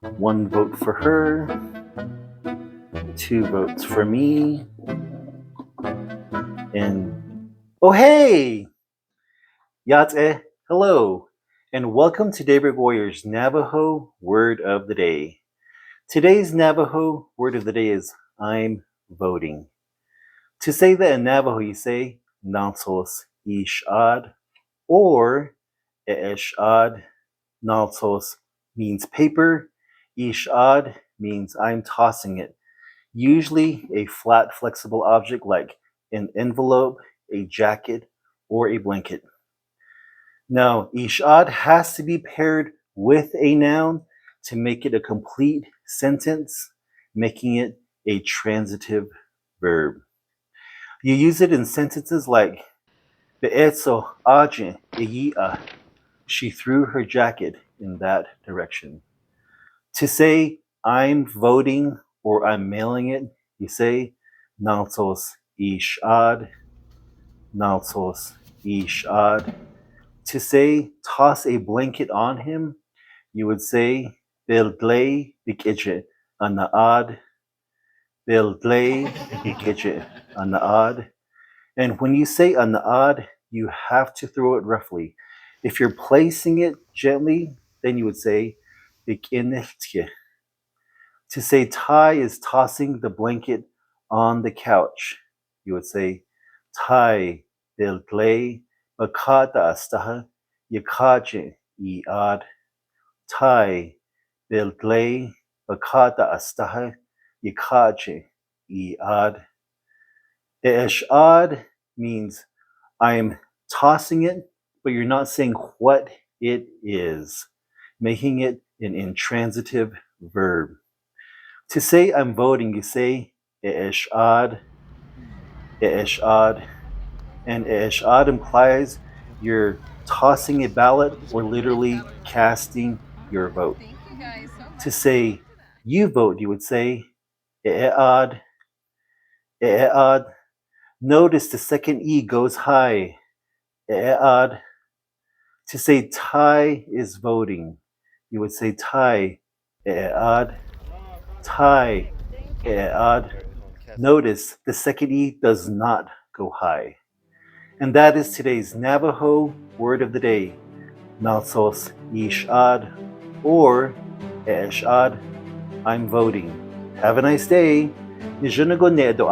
One vote for her, 2 votes for me, and oh hey! Yate, hello, and welcome to Daybreak Warriors Navajo Word of the Day. Today's Navajo Word of the Day is I'm voting. To say that in Navajo, you say Naaltsoos Iish'áád or Iish'áád. Naaltsoos means paper. Iish'áád means I'm tossing it. Usually a flat, flexible object like an envelope, a jacket, or a blanket. Now, Iish'áád has to be paired with a noun to make it a complete sentence, making it a transitive verb. You use it in sentences like Be'etso aje iyi'a. She threw her jacket in that direction. To say I'm voting or I'm mailing it, you say Naaltsoos Iish'áád, Naaltsoos Iish'áád. To say toss a blanket on him, you would say Bildlei bikije anaad, Bildlei bikije anaad. And when you say anaad, you have to throw it roughly. If you're placing it gently, then you would say bikinetje. To say tie is tossing the blanket on the couch. You would say tie Bildlei bakata astaha yakaje iad. Tai Bildlei bakata astaha yakaje iad. Iish'áád means I'm tossing it, but you're not saying what it is, making it an intransitive verb. To say I'm voting, you say Iish'áád, Iish'áád, and Iish'áád implies you're tossing a ballot or literally casting your vote. To say you vote, you would say Iish'áád, Iish'áád. Notice the second E goes high. Iish'áád. To say tie is voting, you would say tie Iish'áád, tie Iish'áád. Notice the second E does not go high. And that is today's Navajo Word of the Day, Naaltsoos Iish'áád or Iish'áád. I'm voting. Have a nice day. Nijunago ne do